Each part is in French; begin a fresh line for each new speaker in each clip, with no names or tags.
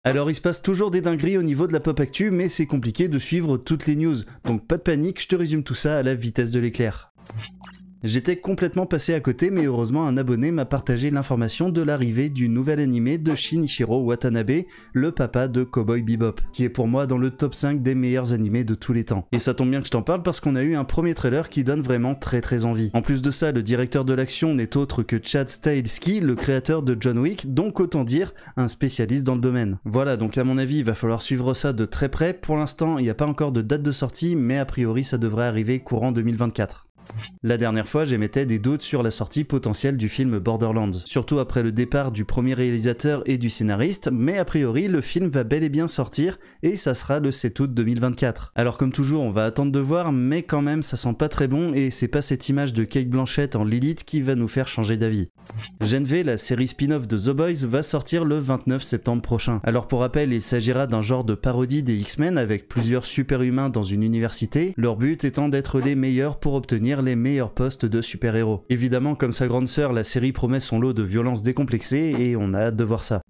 Alors il se passe toujours des dingueries au niveau de la pop actu, mais c'est compliqué de suivre toutes les news, donc pas de panique, je te résume tout ça à la vitesse de l'éclair. J'étais complètement passé à côté, mais heureusement un abonné m'a partagé l'information de l'arrivée du nouvel animé de Shinichiro Watanabe, le papa de Cowboy Bebop, qui est pour moi dans le top 5 des meilleurs animés de tous les temps. Et ça tombe bien que je t'en parle parce qu'on a eu un premier trailer qui donne vraiment très envie. En plus de ça, le directeur de l'action n'est autre que Chad Stahelski, le créateur de John Wick, donc autant dire un spécialiste dans le domaine. Voilà, donc à mon avis, il va falloir suivre ça de très près. Pour l'instant, il n'y a pas encore de date de sortie, mais a priori ça devrait arriver courant 2024. La dernière fois, j'émettais des doutes sur la sortie potentielle du film Borderlands, surtout après le départ du premier réalisateur et du scénariste, mais a priori, le film va bel et bien sortir, et ça sera le 7 août 2024. Alors comme toujours, on va attendre de voir, mais quand même, ça sent pas très bon, et c'est pas cette image de Cate Blanchett en Lilith qui va nous faire changer d'avis. Gen V, la série spin-off de The Boys, va sortir le 29 septembre prochain. Alors pour rappel, il s'agira d'un genre de parodie des X-Men avec plusieurs super-humains dans une université, leur but étant d'être les meilleurs pour obtenir les meilleurs postes de super-héros. Évidemment, comme sa grande sœur, la série promet son lot de violence décomplexée et on a hâte de voir ça.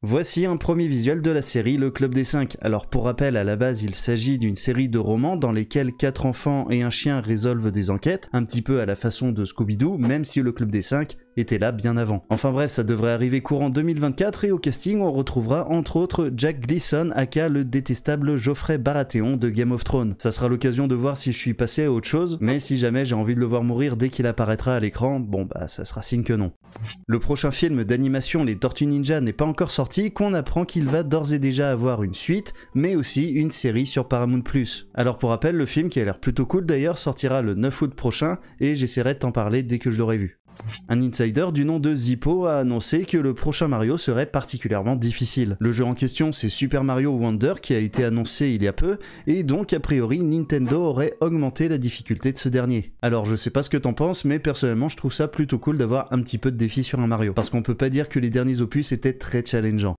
Voici un premier visuel de la série Le Club des 5. Alors pour rappel, à la base, il s'agit d'une série de romans dans lesquels 4 enfants et un chien résolvent des enquêtes, un petit peu à la façon de Scooby-Doo, même si Le Club des 5 était là bien avant. Enfin bref, ça devrait arriver courant 2024 et au casting on retrouvera entre autres Jack Gleeson aka le détestable Geoffrey Baratheon de Game of Thrones. Ça sera l'occasion de voir si je suis passé à autre chose, mais si jamais j'ai envie de le voir mourir dès qu'il apparaîtra à l'écran, bon bah ça sera signe que non. Le prochain film d'animation Les Tortues Ninja n'est pas encore sorti, qu'on apprend qu'il va d'ores et déjà avoir une suite, mais aussi une série sur Paramount+. Alors pour rappel, le film qui a l'air plutôt cool d'ailleurs sortira le 9 août prochain et j'essaierai de t'en parler dès que je l'aurai vu. Un insider du nom de Zippo a annoncé que le prochain Mario serait particulièrement difficile. Le jeu en question, c'est Super Mario Wonder qui a été annoncé il y a peu, et donc a priori Nintendo aurait augmenté la difficulté de ce dernier. Alors je sais pas ce que t'en penses, mais personnellement je trouve ça plutôt cool d'avoir un petit peu de défi sur un Mario, parce qu'on peut pas dire que les derniers opus étaient très challengeants.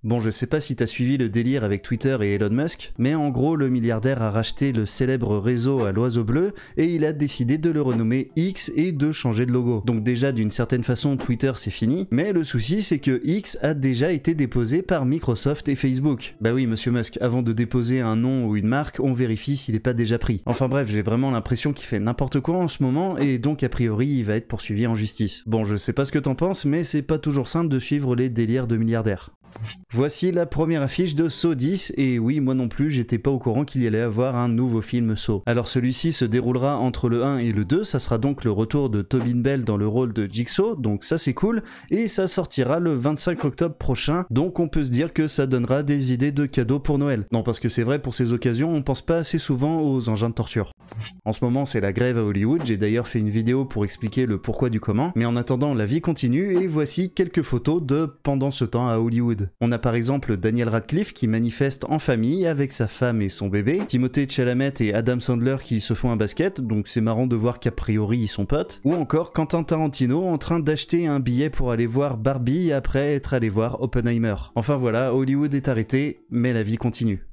Bon, je sais pas si t'as suivi le délire avec Twitter et Elon Musk, mais en gros le milliardaire a racheté le célèbre réseau à l'oiseau bleu, et il a décidé de le renommer X et de changer de logo. Donc déjà d'une certaine façon Twitter c'est fini, mais le souci c'est que X a déjà été déposé par Microsoft et Facebook. Bah oui monsieur Musk, avant de déposer un nom ou une marque, on vérifie s'il est pas déjà pris. Enfin bref, j'ai vraiment l'impression qu'il fait n'importe quoi en ce moment et donc a priori il va être poursuivi en justice. Bon, je sais pas ce que t'en penses, mais c'est pas toujours simple de suivre les délires de milliardaires. Voici la première affiche de Saw 10, et oui, moi non plus, j'étais pas au courant qu'il y allait avoir un nouveau film Saw. Alors celui-ci se déroulera entre le 1 et le 2, ça sera donc le retour de Tobin Bell dans le rôle de Jigsaw, donc ça c'est cool, et ça sortira le 25 octobre prochain, donc on peut se dire que ça donnera des idées de cadeaux pour Noël. Non, parce que c'est vrai, pour ces occasions, on pense pas assez souvent aux engins de torture. En ce moment, c'est la grève à Hollywood, j'ai d'ailleurs fait une vidéo pour expliquer le pourquoi du comment, mais en attendant, la vie continue, et voici quelques photos de pendant ce temps à Hollywood. On a par exemple Daniel Radcliffe qui manifeste en famille avec sa femme et son bébé, Timothée Chalamet et Adam Sandler qui se font un basket, donc c'est marrant de voir qu'a priori ils sont potes, ou encore Quentin Tarantino en train d'acheter un billet pour aller voir Barbie après être allé voir Oppenheimer. Enfin voilà, Hollywood est arrêté, mais la vie continue.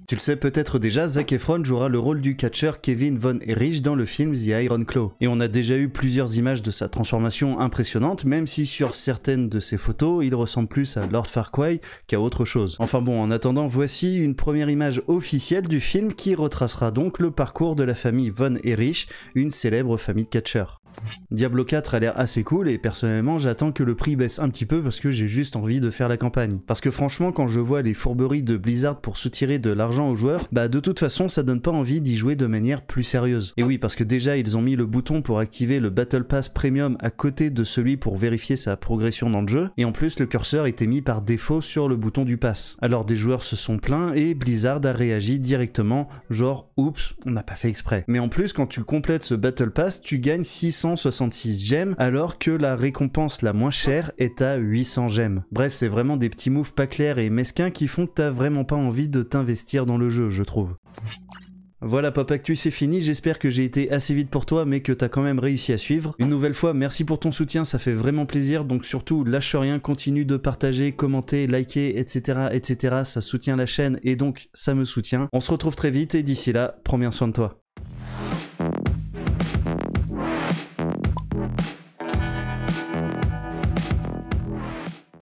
Tu le sais peut-être déjà, Zac Efron jouera le rôle du catcheur Kevin Von Erich dans le film The Iron Claw. Et on a déjà eu plusieurs images de sa transformation impressionnante, même si sur certaines de ses photos, il ressemble plus à Lord Farquaad qu'à autre chose. Enfin bon, en attendant, voici une première image officielle du film qui retracera donc le parcours de la famille Von Erich, une célèbre famille de catcheurs. Diablo 4 a l'air assez cool et personnellement j'attends que le prix baisse un petit peu parce que j'ai juste envie de faire la campagne. Parce que franchement quand je vois les fourberies de Blizzard pour soutirer de l'argent aux joueurs, bah de toute façon ça donne pas envie d'y jouer de manière plus sérieuse. Et oui, parce que déjà ils ont mis le bouton pour activer le Battle Pass Premium à côté de celui pour vérifier sa progression dans le jeu, et en plus le curseur était mis par défaut sur le bouton du pass. Alors des joueurs se sont plaints et Blizzard a réagi directement, genre oups, on n'a pas fait exprès. Mais en plus quand tu complètes ce Battle Pass, tu gagnes 666 gemmes alors que la récompense la moins chère est à 800 gemmes. Bref, c'est vraiment des petits moves pas clairs et mesquins qui font que t'as vraiment pas envie de t'investir dans le jeu, je trouve. Voilà, Pop Actu, c'est fini, j'espère que j'ai été assez vite pour toi mais que t'as quand même réussi à suivre. Une nouvelle fois, merci pour ton soutien, ça fait vraiment plaisir, donc surtout lâche rien, continue de partager, commenter, liker, etc., ça soutient la chaîne et donc ça me soutient. On se retrouve très vite et d'ici là, prends bien soin de toi.